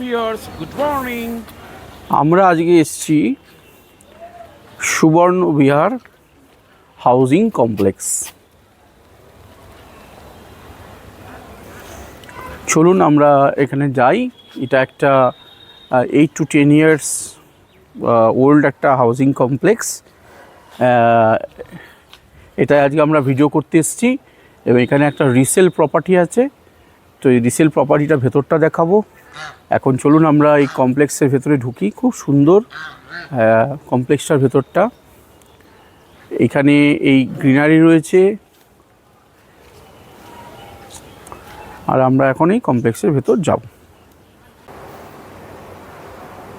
Viewers, good morning. আমরা আজকে এসেছি সুবর্ণ বিহার হাউজিং কমপ্লেক্স। চলুন আমরা এখানে যাই। এটা একটা 8 to 10 years ওল্ড একটা হাউজিং কমপ্লেক্স। এটা আজকে আমরা ভিডিও করতে এসেছি এবং এখানে একটা রিসেল প্রপার্টি আছে। তো এই রিসেল প্রপার্টিটা ভেতরটা দেখাবো। এখন চলুন আমরা এই কমপ্লেক্সের ভেতরে ঢুকি। খুব সুন্দর কমপ্লেক্সটার ভেতরটা। এখানে এই গ্রিনারি রয়েছে আর আমরা এখন এই কমপ্লেক্সের ভেতর যাব।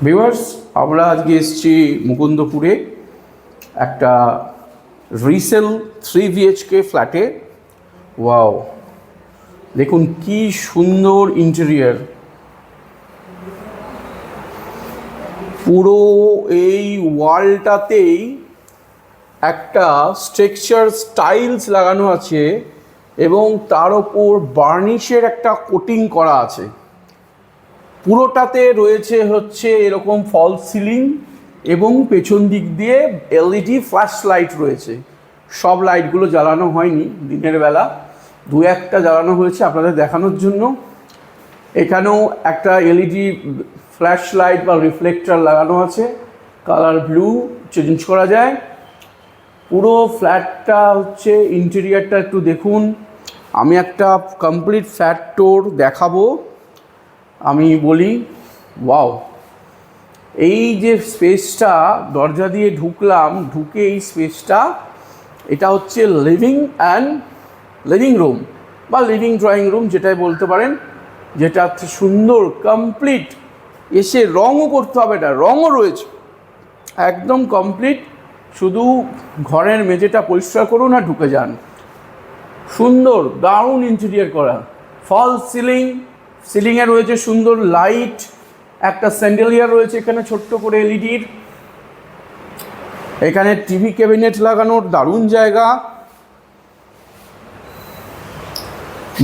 ভিউয়ার্স, আমরা আজকে এসেছি মুকুন্দপুরে একটা রিসেল 3 BHK ফ্ল্যাটে। ওয়াও, দেখুন কি সুন্দর ইন্টেরিয়ার। পুরো এই ওয়ালটাতেই একটা স্ট্রাকচার স্টাইলস লাগানো আছে এবং তার ওপর বার্নিশের একটা কোটিং করা আছে। পুরোটাতে রয়েছে হচ্ছে এরকম ফল সিলিং এবং পেছন দিক দিয়ে LED ফ্ল্যাশ লাইট রয়েছে। সব লাইটগুলো জ্বালানো হয়নি, দিনের বেলা দু একটা জ্বালানো হয়েছে আপনাদের দেখানোর জন্য। এখানেও একটা LED ফ্ল্যাশ লাইট বা রিফ্লেক্টর লাগানো আছে, কালার ব্লু, চেঞ্জ করা যায়। পুরো ফ্ল্যাটটা হচ্ছে ইন্টেরিয়ারটা একটু দেখুন। আমি একটা কমপ্লিট ফ্ল্যাট ট্যুর দেখাবো। আমি বলি ওয়াও, এই যে স্পেসটা দরজা দিয়ে ঢুকলাম, ঢুকে এই স্পেসটা, এটা হচ্ছে লিভিং রুম বা লিভিং ড্রয়িং রুম যেটাই বলতে পারেন, যেটা সুন্দর কমপ্লিট। এসে রঙও করতে হবে না, রঙও রয়েছে একদম কমপ্লিট। শুধু ঘরের মেঝেটা পরিষ্কার করুন আর ঢুকে যান। সুন্দর দারুণ ইন্টেরিয়ার করা, ফল সিলিং, সিলিংয়ে রয়েছে সুন্দর লাইট, একটা স্যান্ডেলিয়ার রয়েছে এখানে ছোট্ট করে LEDর। এখানে টিভি ক্যাবিনেট লাগানোর দারুণ জায়গা,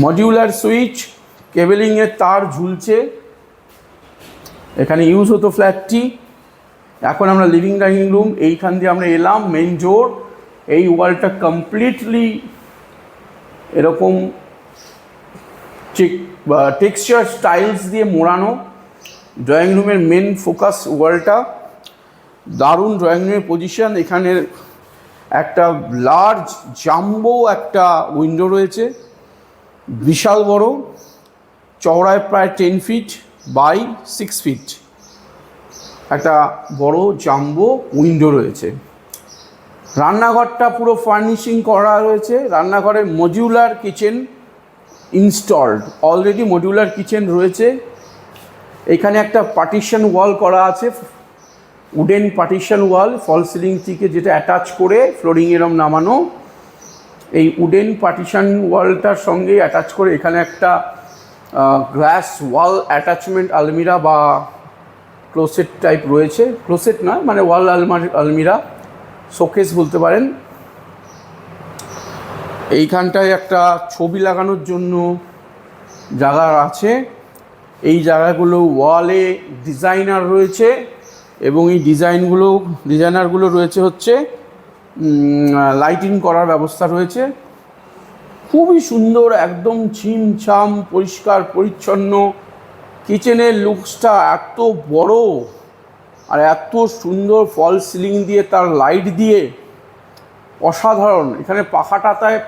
মডিউলার সুইচ, কেবেলিংয়ের তার ঝুলছে। এখানে ইউজ হতো ফ্ল্যাটটি। এখন আমরা লিভিং ডাইনিং রুম, এইখান দিয়ে আমরা এলাম মেন ডোর। এই ওয়ালটা কমপ্লিটলি এরকম টেক্সচার স্টাইলস দিয়ে মোড়ানো। ড্রয়িং রুমের মেন ফোকাস ওয়ালটা, দারুণ ড্রয়িং রুমের পজিশন। এখানে একটা লার্জ জাম্বো একটা উইন্ডো রয়েছে, বিশাল বড়, চওড়ায় প্রায় 10 ফিট বাই 6 ফিট একটা বড় জাম্বো উইন্ডো রয়েছে। রান্নাঘরটা পুরো ফার্নিশিং করা রয়েছে। রান্নাঘরে modular kitchen installed, already modular kitchen রয়েছে। এখানে একটা পার্টিশন ওয়াল করা আছে, উডেন পার্টিশন ওয়াল, ফল সিলিং থেকে যেটা অ্যাটাচ করে ফ্লোরিং এরম নামানো। এই উডেন পার্টিশন ওয়ালটার সঙ্গে অ্যাটাচ করে এখানে একটা গ্লাস ওয়াল অ্যাটাচমেন্ট আলমিরা বা ক্লোসেট টাইপ রয়েছে। ক্লোসেট নয়, মানে ওয়াল আলমিরা, শোকেস বলতে পারেন। এইখানটায় একটা ছবি লাগানোর জন্য জায়গা আছে। এই জায়গাগুলো ওয়ালে ডিজাইনার রয়েছে এবং এই ডিজাইনারগুলো রয়েছে হচ্ছে লাইটিং করার ব্যবস্থা রয়েছে। খুবই সুন্দর, একদম ছিমছাম পরিষ্কার পরিচ্ছন্ন। কিচেনের লুকসটা এত বড় আর এত সুন্দর, ফল সিলিং দিয়ে তার লাইট দিয়ে অসাধারণ। এখানে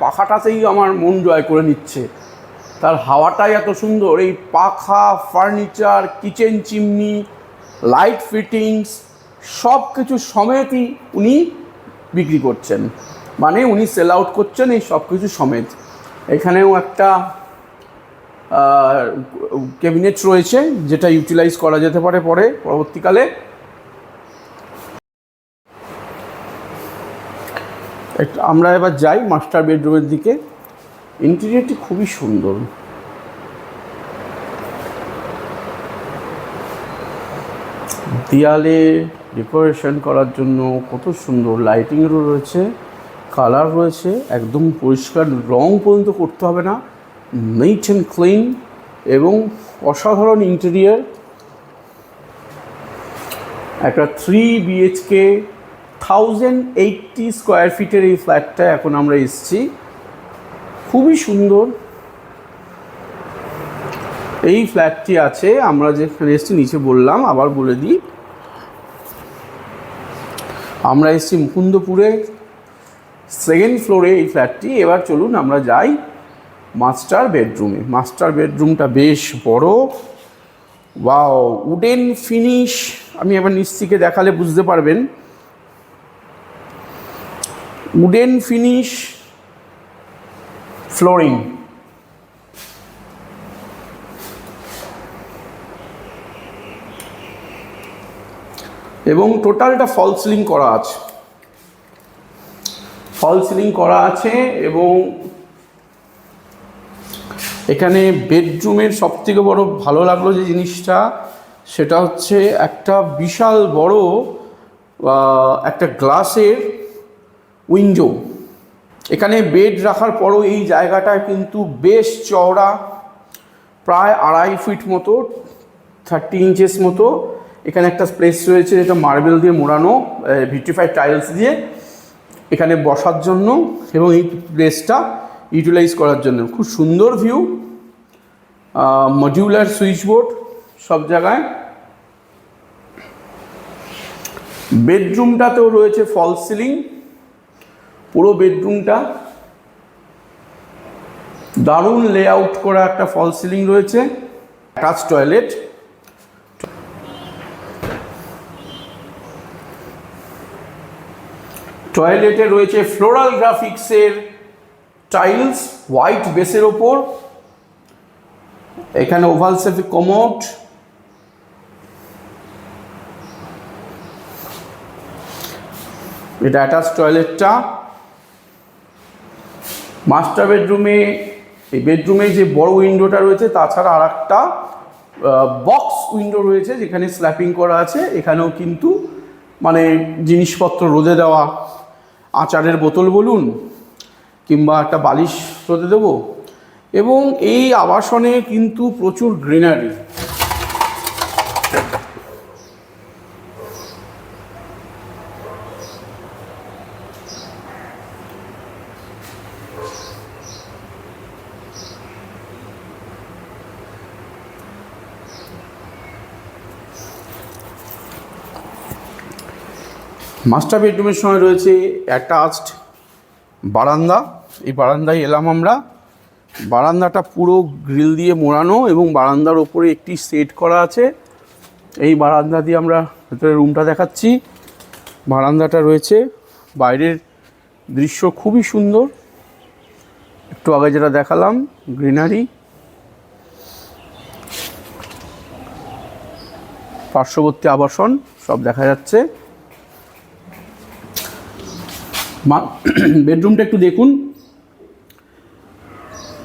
পাখাটাতেই আমার মন জয় করে নিচ্ছে, তার হাওয়াটাই এত সুন্দর। এই পাখা, furniture, kitchen chimney, light fittings সব কিছু সমেতই উনি বিক্রি করছেন, মানে উনি সেল আউট করছেন এই সব কিছু সমেত। এখানেও একটা ক্যাবিনেট রয়েছে যেটা ইউটিলাইজ করা যেতে পারে পরবর্তীকালে। আমরা এবার যাই মাস্টার বেডরুমের দিকে। ইন্টেরিয়রটি খুবই সুন্দর। দেয়ালে ডেকোরেশন করার জন্য কত সুন্দর লাইটিংও রয়েছে, কালার রয়েছে, একদম পরিষ্কার, রং পর্যন্ত করতে হবে না, নিট অ্যান্ড ক্লিন এবং অসাধারণ ইন্টেরিয়ার। একটা 3 বিএইচকে 1080 স্কোয়ার ফিটের এই ফ্ল্যাটটা এখন আমরা এসেছি। খুবই সুন্দর এই ফ্ল্যাটটি আছে। আমরা যেখানে এসেছি নিচে বললাম, আবার বলে দিই, আমরা এসেছি মুকুন্দপুরে, 2nd ফ্লোরে এই ফ্ল্যাটটি। এবার চলুন আমরা যাই মাস্টার বেডরুমে। মাস্টার বেডরুমটা বেশ বড়। Wow, wooden finish. আমি এবার নিচ থেকে দেখালে বুঝতে পারবেন। উডেন ফিনিশ ফ্লোরিং, এবং টোটালটা ফল সিলিং করা আছে। ফল সিলিং করা আছে এবং এখানে বেডরুমের সবথেকে বড় ভালো লাগলো যে জিনিসটা, সেটা হচ্ছে একটা বিশাল বড় একটা গ্লাসের উইন্ডো। এখানে বেড রাখার পরও এই জায়গাটা কিন্তু বেশ চওড়া, প্রায় 2.5 ফিট মতো, 30 ইঞ্চেস মতো। এখানে একটা স্পেস রয়েছে যেটা মার্বেল দিয়ে মোড়ানো, ভিট্রিফাইড টাইলস দিয়ে, এখানে বসার জন্য এবং এই প্লেসটা ইউটিলাইজ করার জন্য। খুব সুন্দর ভিউ, মডিউলার সুইচ বোর্ড সব জায়গায়। বেডরুমটাতেও রয়েছে ফল সিলিং, পুরো বেডরুমটা দারুণ লেআউট করা একটা ফল সিলিং রয়েছে। অ্যাটাচ টয়লেট, টয়লেটে রয়েছে ফ্লোরাল গ্রাফিক্সের টাইলস হোয়াইট বেসের ওপর। এখানে ওভাল শেপ কমোড, এটা অ্যাটাচ টয়লেটটা। মাস্টার বেডরুমে, এই বেডরুমে যে বড় উইন্ডোটা রয়েছে তাছাড়া আর একটা বক্স উইন্ডো রয়েছে যেখানে স্ল্যাপিং করা আছে। এখানেও কিন্তু মানে জিনিসপত্র রোদে দেওয়া, আচারের বোতল বলুন কিংবা একটা বালিশ রোদে দেবো। এবং এই আবাসনে কিন্তু প্রচুর গ্রিনারি। মাস্টার বেডরুমের সময় রয়েছে অ্যাটাচড বারান্দা। এই বারান্দায় এলাম আমরা। বারান্দাটা পুরো গ্রিল দিয়ে মোড়ানো এবং বারান্দার ওপরে একটি সেট করা আছে। এই বারান্দা দিয়ে আমরা ভেতরে রুমটা দেখাচ্ছি। বারান্দাটা রয়েছে, বাইরের দৃশ্য খুবই সুন্দর। একটু আগে যেটা দেখালাম গ্রিনারি, পার্শ্ববর্তী আবাসন সব দেখা যাচ্ছে। বেডরুমটা একটু দেখুন,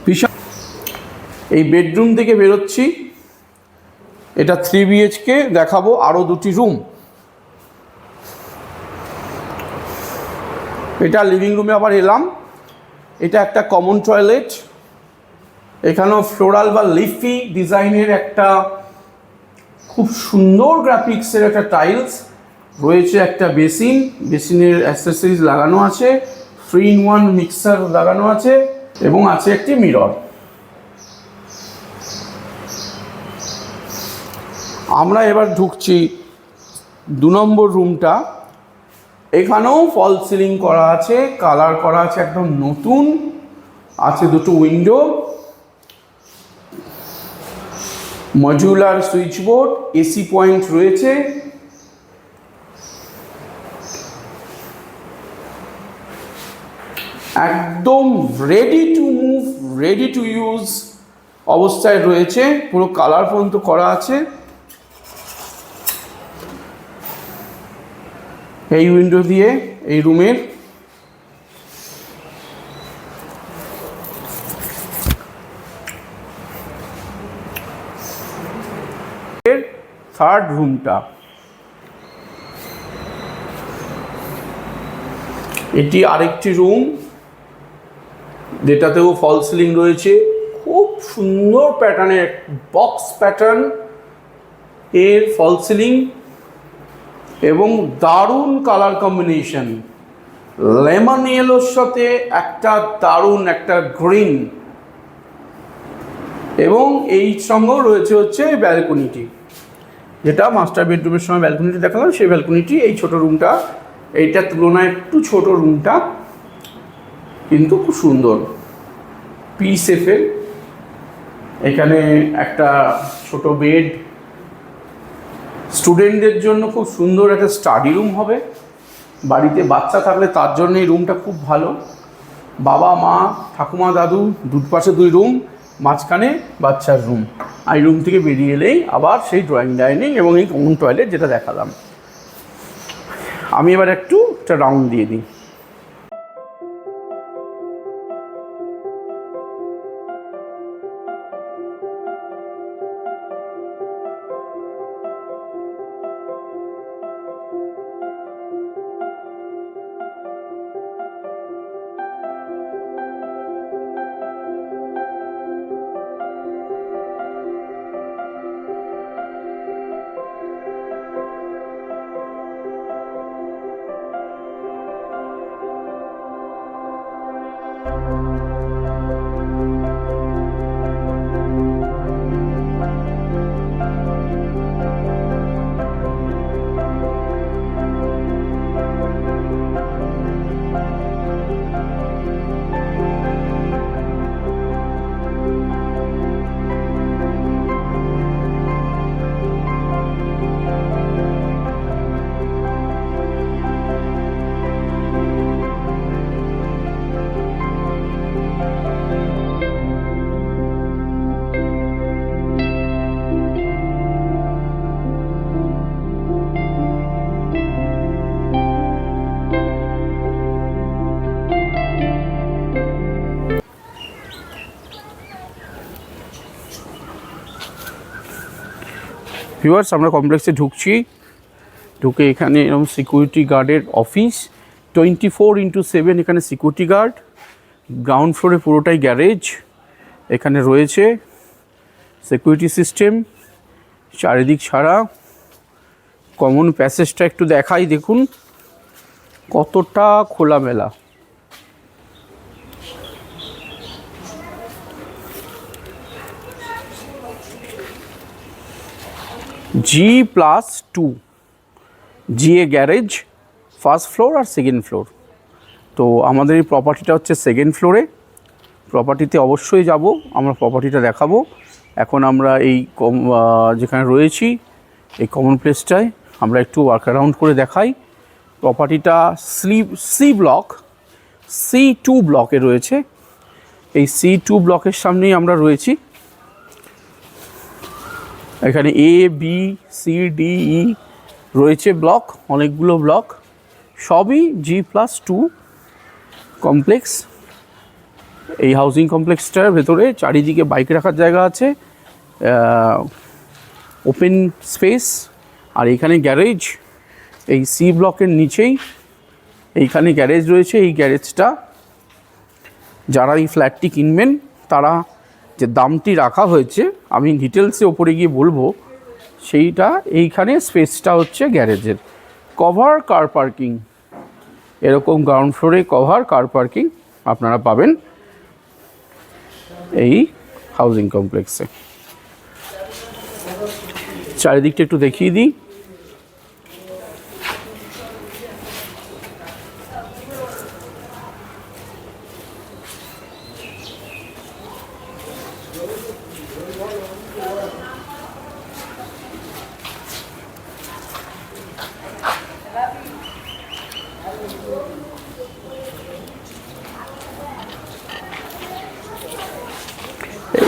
বিশাল। এই বেডরুম থেকে বেরোচ্ছি, এটা 3 বিএইচকে। দেখাবো আরও 2টি রুম। এটা লিভিং রুমে আবার এলাম। এটা একটা কমন টয়লেট। এখানেও ফ্লোরাল বা লিফি ডিজাইনের একটা খুব সুন্দর গ্রাফিক্সের একটা টাইলস রয়েছে। একটা বেসিন, বেসিনের অ্যাক্সেসরিজ লাগানো আছে, 3-in-1 মিক্সার লাগানো আছে এবং আছে একটি মিরর। আমরা এবার ঢুকছি 2 নম্বর রুমটা। এখানেও ফল সিলিং করা আছে, কালার করা আছে একদম নতুন। আছে 2টো window, modular switch board, AC point রয়েছে। একদম ready to move, ready to use অবস্থায় রয়েছে। পুরো কালার পর্যন্ত করা আছে। এই উইন্ডো দিয়ে এই রুমের থার্ড রুমটা। এটি আরেকটি রুম যেটাতেও ফল সিলিং রয়েছে। খুব সুন্দর প্যাটার্নের বক্স প্যাটার্ন এর ফল সিলিং। এবং দারুণ কালার কম্বিনেশন, লেমন ইয়েলোর সাথে একটা দারুণ একটা গ্রিন, এবং এই সঙ্গেও রয়েছে হচ্ছে ব্যালকনিটি, যেটা মাস্টার বেডরুমের সময় ব্যালকনিটি দেখালাম, সেই ব্যালকনিটি এই ছোটো রুমটা, এইটার তুলনায় একটু ছোট রুমটা, কিন্তু খুব সুন্দর পিসেফের। এখানে একটা ছোট বেড, স্টুডেন্টদের জন্য খুব সুন্দর একটা স্টাডি রুম হবে। বাড়িতে বাচ্চা থাকলে তার জন্য এই রুমটা খুব ভালো। বাবা মা ঠাকুমা দাদু দুপাশে 2 রুম, মাঝখানে বাচ্চার রুম। আর এই রুম থেকে বেরিয়ে এলেই আবার সেই ড্রয়িং ডাইনিং এবং এই কমন টয়লেট যেটা দেখালাম। আমি এবার একটু একটা রাউন্ড দিয়ে দিই। ভিউয়ার্স, আমরা কমপ্লেক্সে ঢুকছি, ঢুকে এখানে এরকম সিকিউরিটি গার্ডের অফিস, 24x7 এখানে সিকিউরিটি গার্ড। গ্রাউন্ড ফ্লোরে পুরোটাই গ্যারেজ, এখানে রয়েছে সিকিউরিটি সিস্টেম চারিদিক ছাড়া। কমন প্যাসেজটা একটু দেখাই, দেখুন কতটা খোলামেলা। G+2 GA garage, first floor আর সেকেন্ড ফ্লোর। তো আমাদের এই প্রপার্টিটা হচ্ছে সেকেন্ড ফ্লোরে। প্রপার্টিতে অবশ্যই যাব, আমরা প্রপার্টিটা দেখাবো। এখন আমরা এই যেখানে রয়েছি এই কমন প্লেসটায় আমরা একটু ওয়ার্ক অ্যারাউন্ড করে দেখাই। প্রপার্টিটা C2 ব্লকে রয়েছে। এই C2 ব্লকের সামনেই আমরা রয়েছি। এখানে A, B, C, D, E রয়েছে ব্লক, অনেকগুলো ব্লক, সবই G+2 কমপ্লেক্স। এই হাউজিং কমপ্লেক্সটার ভেতরে চারিদিকে বাইক রাখার জায়গা আছে, ওপেন স্পেস, আর এইখানে গ্যারেজ। এই C ব্লকের নিচেই এইখানে গ্যারেজ রয়েছে। এই গ্যারেজটা যারা এই ফ্ল্যাটটি কিনবেন তারা যে দামটি রাখা হয়েছে, আমি ডিটেলসে ওপরে গিয়ে বলবো, সেইটা এইখানে স্পেসটা হচ্ছে গ্যারেজের। কভার কার পার্কিং, এরকম গ্রাউন্ড ফ্লোরে কভার কার পার্কিং আপনারা পাবেন এই হাউজিং কমপ্লেক্সে। চারিদিকটা একটু দেখিয়ে দিই।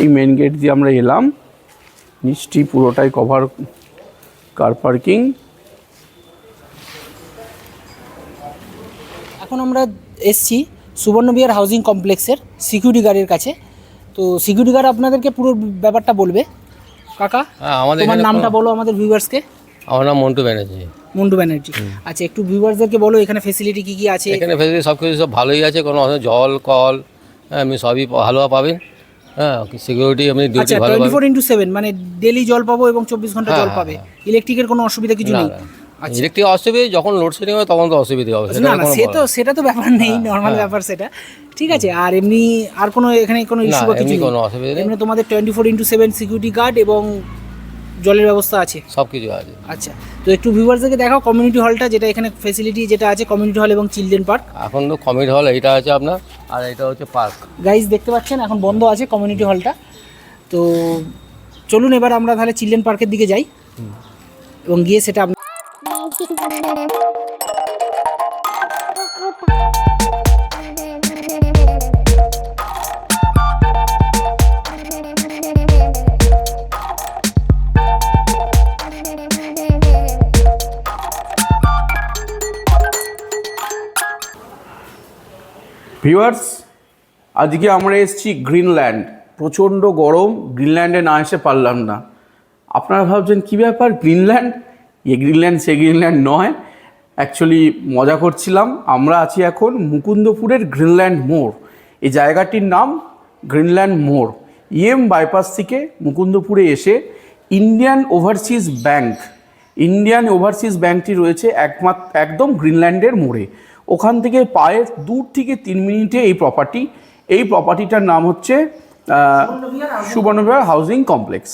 এই মেন গেট দিয়ে আমরা এলাম, নিচটি পুরোটাই কভার কার পার্কিং। এখন আমরা এসছি সুবর্ণবিহার হাউজিং কমপ্লেক্সের সিকিউরিটি গার্ডের কাছে। তো সিকিউরিটি গার্ড আপনাদেরকে পুরো ব্যাপারটা বলবে। কাকা, তোমার নামটা বলো আমাদের ভিউয়ার্সকে। আমার নাম মন্টু ব্যানার্জি। মন্টু ব্যানার্জি, আচ্ছা একটু ভিউয়ার্সদেরকে বলো এখানে ফেসিলিটি কী কী আছে। এখানে ফেসিলিটি সব কিছু সব ভালোই আছে, কোনো জল কল আপনি সবই ভালো পাবেন। হ্যাঁ, সিকিউরিটি আপনি ডিউটি ভালো পাবেন। 24x7 মানে ডেলি জল পাবো এবং 24 ঘন্টা জল পাবে। ইলেকট্রিকের কোনো অসুবিধা কিছু নেই। আচ্ছা। ইলেকট্রিক অসুবিধা যখন লোডশেডিং হবে তখন তো অসুবিধা হবে, না না, সেটা তো ব্যাপার নেই, নর্মাল ব্যাপার সেটা, ঠিক আছে। আর এমনি আর কোনো এখানে কোনো না, ইস্যু বা কিছু এমনি নেই? কোনো অসুবিধা নেই। এমনি তোমাদের 24x7 সিকিউরিটি গার্ড এবং জলের ব্যবস্থা আছে? সব কিছু আছে। আচ্ছা, তো একটু ভিউয়ার্সদেরকে দেখাও কমিউনিটি হলটা, যেটা এখানে ফেসিলিটি যেটা আছে, কমিউনিটি হল এবং চিলড্রেন পার্ক। এখন তো কমিটি হল এইটা আছে আপনার, আর এটা হচ্ছে পার্ক। গাইজ দেখতে পাচ্ছেন এখন বন্ধ আছে কমিউনিটি হলটা। তো চলুন এবার আমরা তাহলে চিলড্রেন পার্কের দিকে যাই এবং গিয়ে সেটা ভিউয়ার্স, আজকে আমরা এসেছি গ্রিনল্যান্ড। প্রচণ্ড গরম, গ্রিনল্যান্ডে না এসে পারলাম না। আপনারা ভাবছেন কী ব্যাপার গ্রিনল্যান্ড, গ্রিনল্যান্ড সে গ্রিনল্যান্ড নয়, অ্যাকচুয়ালি মজা করছিলাম। আমরা আছি এখন মুকুন্দপুরের গ্রিনল্যান্ড মোড়। এই জায়গাটির নাম গ্রিনল্যান্ড মোড়। বাইপাস থেকে মুকুন্দপুরে এসে ইন্ডিয়ান ওভারসিজ ব্যাংকটি রয়েছে একদম গ্রিনল্যান্ডের মোড়ে। ওখান থেকে পায়ে 2 থেকে 3 মিনিটে এই প্রপার্টিটার নাম হচ্ছে সুবর্ণবিহার হাউজিং কমপ্লেক্স।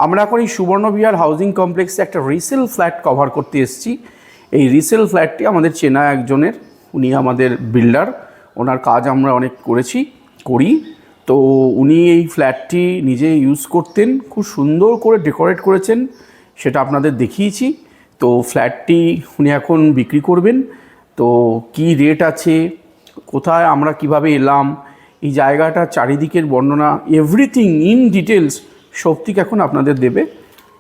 আমরা এখন এই সুবর্ণবিহার হাউজিং কমপ্লেক্সে একটা রিসেল ফ্ল্যাট কভার করতে এসেছি। এই রিসেল ফ্ল্যাটটি আমাদের চেনা একজনের, উনি আমাদের বিল্ডার, ওনার কাজ আমরা অনেক করি। তো উনি এই ফ্ল্যাটটি নিজে ইউজ করতেন, খুব সুন্দর করে ডেকোরেট করেছেন, সেটা আপনাদের দেখিয়েছি। তো ফ্ল্যাটটি উনি এখন বিক্রি করবেন। তো কি রেট আছে, কোথায় আমরা কিভাবে এলাম, এই জায়গাটার চারিদিকের বর্ণনা, এভরিথিং ইন ডিটেলস সৌপ্তিক এখন আপনাদের দেবে।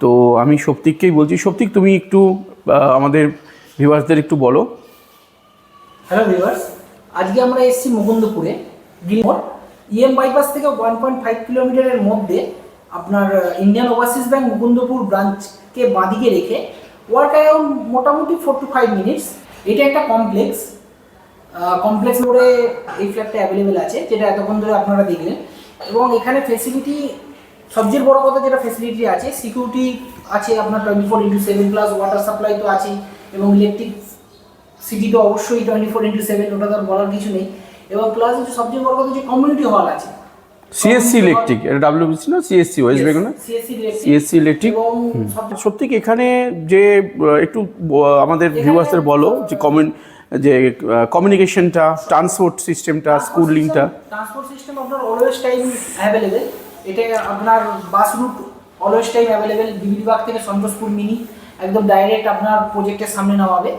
তো আমি সৌপ্তিককেই বলছি, সৌপ্তিক তুমি একটু আমাদের ভিউয়ার্সদের একটু বলো। হ্যালো ভিউয়ার্স, আজকে আমরা এসেছি মুকুন্দপুরে গ্রিনমোড় বাইপাস থেকে 1.5 কিলোমিটারের মধ্যে আপনার ইন্ডিয়ান ওভারসিজ ব্যাংক মুকুন্দপুর ব্রাঞ্চকে বাঁদিকে রেখে ওয়ার্ক অ্যারাউন্ড মোটামুটি 4 to 5 মিনিটস। এটা একটা কমপ্লেক্স মোড়ে এই ফ্ল্যাটটা অ্যাভেলেবেল আছে, যেটা এতক্ষণ ধরে আপনারা দেখলেন। এবং এখানে ফেসিলিটি, সবচেয়ে বড় কথা যেটা ফেসিলিটি আছে, সিকিউরিটি আছে আপনার 24x7 প্লাস ওয়াটার সাপ্লাই তো আছেই, এবং ইলেকট্রিক সিটি তো অবশ্যই 24x7, ওটা তো আর বলার কিছু নেই। এবং প্লাস হচ্ছে সবচেয়ে বড় কথা যে কমিউনিটি হল আছে, সিএসসি ইলেকট্রিক, এটা ডাব্লিউবিসি না, CSC West Bengal, CSC electric. সত্যি এখানে যে একটু আমাদের ভিউয়ার্সদের বলো যে কমিউনিকেশনটা, ট্রান্সপোর্ট সিস্টেমটা, স্কুলিংটা। ট্রান্সপোর্ট সিস্টেম আপনার অলওয়েজ টাইম অ্যাভেলেবেল। এটা আপনার bus route always time available. BBD Bagh থেকে সন্তোষপুর মিনি একদম ডাইরেক্ট আপনার প্রজেক্টের সামনে নামাবে।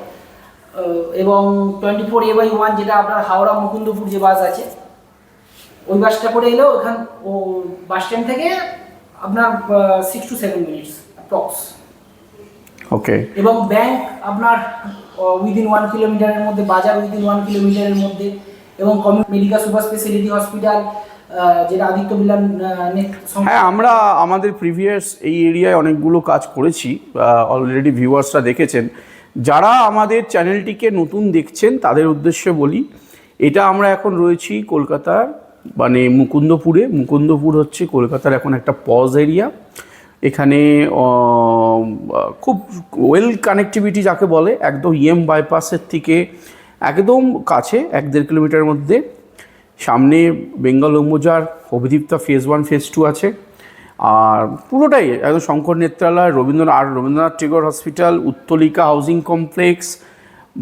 এবং 24A/1 যেটা আপনার হাওড়া মুকুন্দপুর যে বাস আছে, ওই বাসটা করে এলেও বাস স্ট্যান্ড থেকে আপনার 6 to 7 মিনিটস অ্যাপ্রক্স। ওকে। এবং ব্যাংক আপনার উইদিন 1 কিলোমিটারের মধ্যে, বাজার উইদিন 1 কিলোমিটারের মধ্যে, এবং মেডিকেল সুপার স্পেশালিটি হসপিটাল যেটা আদিত্য বিড়লা। হ্যাঁ, আমরা আমাদের প্রিভিয়াস এই এরিয়ায় অনেকগুলো কাজ করেছি, অলরেডি ভিউয়ার্সরা দেখেছেন। যারা আমাদের চ্যানেলটিকে নতুন দেখছেন তাদের উদ্দেশ্যে বলি, এটা আমরা এখন রয়েছি কলকাতার মানে মুকুন্দপুর হচ্ছে কলকাতার এখন একটা পজ এরিয়া। এখানে খুব ওয়েল কানেক্টিভিটি যাকে বলে, একদম বাইপাসের থেকে একদম কাছে 1-1.5 কিলোমিটারের মধ্যে। সামনে বেঙ্গল অম্বুজার, অভিদীপ্তা ফেজ 1 ফেজ 2 আছে। আর পুরোটাই একদম Shankar Netralaya, Rabindranath Tagore hospital, Uttolika housing complex,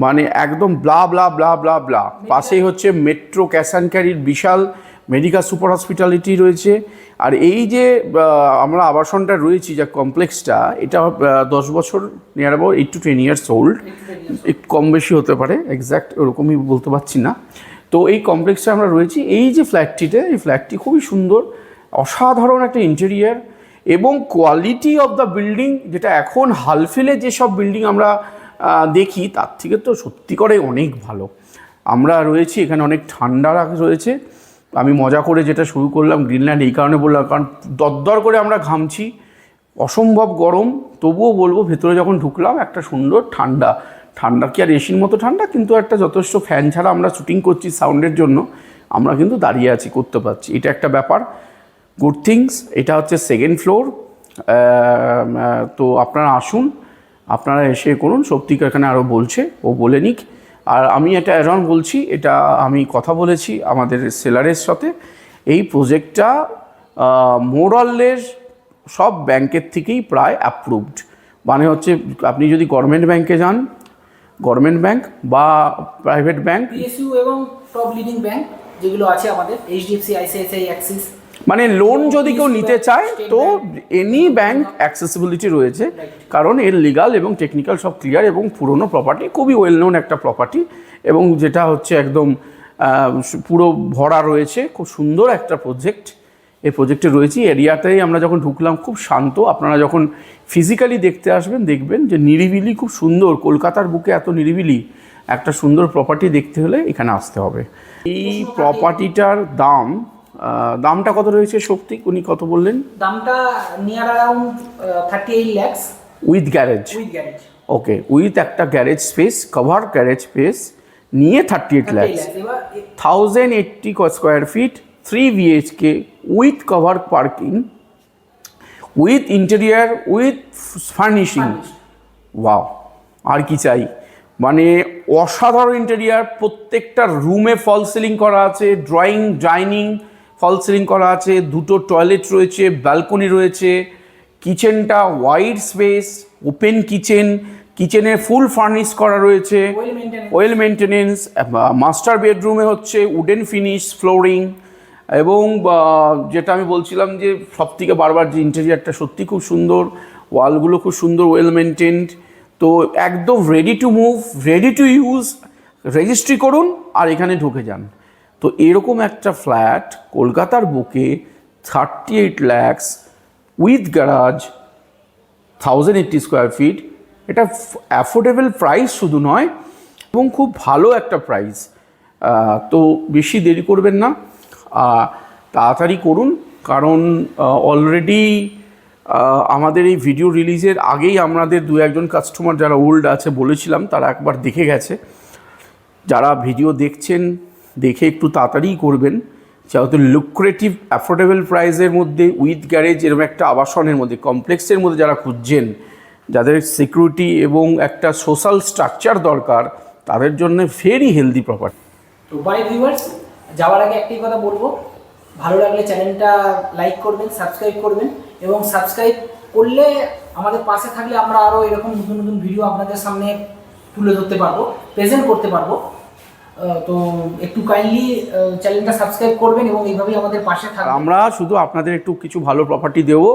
মানে একদম blah blah blah blah blah. পাশেই হচ্ছে মেট্রো ক্যাশ অ্যান্ড ক্যারির বিশাল মেডিকেল সুপার হসপিটালিটি রয়েছে। আর এই যে আমরা আবাসনটা রয়েছি, যা কমপ্লেক্সটা, এটা 10 বছর, near about 8 to 10 years old, একটু কম বেশি হতে পারে, এক্স্যাক্ট ওরকমই বলতে পারছি না। তো এই কমপ্লেক্সে আমরা রয়েছি। এই যে এই ফ্ল্যাটটি খুবই সুন্দর, অসাধারণ একটা ইন্টেরিয়ার এবং কোয়ালিটি অফ দ্য বিল্ডিং, যেটা এখন হালফিলে যেসব বিল্ডিং আমরা দেখি তার থেকে তো সত্যি করে অনেক ভালো। আমরা রয়েছি এখানে, অনেক ঠান্ডা রয়েছে। আমি মজা করে যেটা শুরু করলাম গ্রিনল্যান্ড এই কারণে বললাম, কারণ দরদর করে আমরা ঘামছি, অসম্ভব গরম। তবুও বলবো ভেতরে যখন ঢুকলাম একটা সুন্দর ঠান্ডা কি আর এসির মতো ঠান্ডা, কিন্তু একটা যথেষ্ট ফ্যান ছাড়া আমরা শুটিং করছি সাউন্ডের জন্য, আমরা কিন্তু দাঁড়িয়ে আছি, করতে পারছি, এটা একটা ব্যাপার, গুড থিংস। এটা হচ্ছে 2nd ফ্লোর। তো আপনারা আসুন, আপনারা এসে করুন। সৌপ্তিক এখানে আরও বলছে, ও বলে নিক। আর আমি একটা অ্যাড বলছি, এটা আমি কথা বলেছি আমাদের সেলারের সাথে। এই প্রজেক্টটা মোরালের সব ব্যাংকের থেকেই প্রায় অ্যাপ্রুভড। মানে হচ্ছে আপনি যদি গভর্নমেন্ট ব্যাংকে যান, গভর্নমেন্ট ব্যাংক বা প্রাইভেট ব্যাংক, পিএসইউ এবং টপ লিডিং ব্যাংক যেগুলো আছে আমাদের, এইচডিএফসি, আইসিআইসিআই, অ্যাক্সিস, মানে লোন যদি কেউ নিতে চায় তো এনি ব্যাংক অ্যাক্সেসিবিলিটি রয়েছে, কারণ এর লিগাল এবং টেকনিক্যাল সব ক্লিয়ার এবং পুরনো প্রপার্টি, খুবই ওয়েল নোন একটা প্রপার্টি, এবং যেটা হচ্ছে একদম পুরো ভরা রয়েছে। খুব সুন্দর একটা প্রজেক্ট এই প্রজেক্টে রয়েছে। এরিয়াটাই আমরা যখন ঢুকলাম খুব শান্ত। আপনারা যখন ফিজিক্যালি দেখতে আসবেন দেখবেন যে নিরিবিলি, খুব সুন্দর। কলকাতার বুকে এত নিরিবিলি একটা সুন্দর প্রপার্টি দেখতে হলে এখানে আসতে হবে। এই প্রপার্টিটার দামটা কত রয়েছে সৌপ্তিক, উনি কত বললেন? দামটা near around 38 lakhs with garage. With garage. Okay, with একটা garage space, cover garage space নিয়ে 38 lakhs, 1080 square feet, 3 BHK, with cover parking, with interior, with furnishing. Wow, আর কি চাই? মানে অসাধারণ ইন্টেরিয়ার। প্রত্যেকটা রুমে ফল সিলিং করা আছে, ড্রয়িং ডাইনিং ফল সিলিং করা আছে, 2টো টয়লেট রয়েছে, ব্যালকনি রয়েছে, কিচেনটা ওয়াইড স্পেস, ওপেন কিচেনে ফুল ফার্নিশ করা রয়েছে, ওয়েল মেনটেনেন্স। মাস্টার বেডরুমে হচ্ছে উডেন ফিনিশ ফ্লোরিং, এবং যেটা আমি বলছিলাম যে সবথেকে বারবার যে ইন্টেরিয়ারটা সত্যি খুব সুন্দর, ওয়ালগুলো খুব সুন্দর, ওয়েল মেনটেন্ড। তো একদম ready to move, ready to use. Registry করুন আর এখানে ঢুকে যান। তো এরকম একটা ফ্ল্যাট কলকাতার বুকে 38 lakhs with garage, 1080 square fit, এটা অ্যাফোর্ডেবল প্রাইস শুধু নয়, এবং খুব ভালো একটা প্রাইস। তো বেশি দেরি করবেন না, তাড়াতাড়ি করুন, কারণ অলরেডি আমাদের এই ভিডিও রিলিজের আগেই আমাদের 2-1 কাস্টমার যারা ওল্ড আছে বলেছিলাম, তারা একবার দেখে গেছে। যারা ভিডিও দেখছেন দেখে একটু তাড়াতাড়ি করবেন, যেহেতু লুক্রেটিভ অ্যাফোর্ডেবল প্রাইসের মধ্যে উইথ গ্যারেজ এরকম একটা আবাসনের মধ্যে, কমপ্লেক্সের মধ্যে যারা খুঁজছেন, যাদের সিকিউরিটি এবং একটা সোশ্যাল স্ট্রাকচার দরকার, তাদের জন্য ভেরি হেলদি প্রপার্টি। তো বাই ভিউয়ার্স, যাওয়ার আগে একটাই কথা বলবো, ভালো লাগলে চ্যানেলটা লাইক করবেন, সাবস্ক্রাইব করবেন, এবং সাবস্ক্রাইব করলে আমাদের পাশে থাকলে আমরা আরও এরকম নতুন নতুন ভিডিও আপনাদের সামনে তুলে ধরতে পারবো, প্রেজেন্ট করতে পারবো। তো একটু কাইন্ডলি চ্যানেলটা সাবস্ক্রাইব করবেন এবং এইভাবেই আমাদের পাশে থাকবেন। আমরা শুধু আপনাদের একটু কিছু ভালো প্রপার্টি দেবো,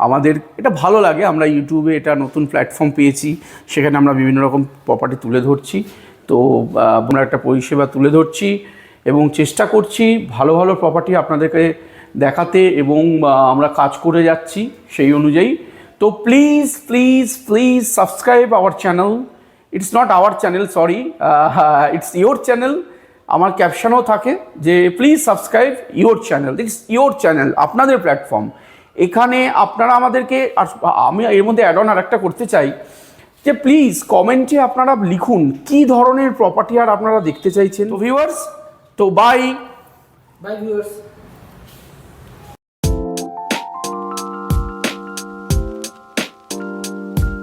আমাদের এটা ভালো লাগে। আমরা ইউটিউবে এটা নতুন প্ল্যাটফর্ম পেয়েছি, সেখানে আমরা বিভিন্ন রকম প্রপার্টি তুলে ধরছি। তো আমরা একটা পরিষেবা তুলে ধরছি এবং চেষ্টা করছি ভালো ভালো প্রপার্টি আপনাদেরকে দেখাতে, এবং আমরা কাজ করে যাচ্ছি সেই অনুযায়ী। তো please please please subscribe our channel. It's not our channel, sorry, it's your channel. আমার ক্যাপশনও থাকে যে please subscribe your channel. It's your channel, আপনাদের প্ল্যাটফর্ম। এখানে আপনারা আমাদেরকে, আর আমি এর মধ্যে অ্যাড অন আর একটা করতে চাই যে প্লিজ কমেন্টে আপনারা লিখুন কী ধরনের প্রপার্টি আর আপনারা দেখতে চাইছেন। তো ভিউয়ার্স, তো বাই ভিউয়ার্স।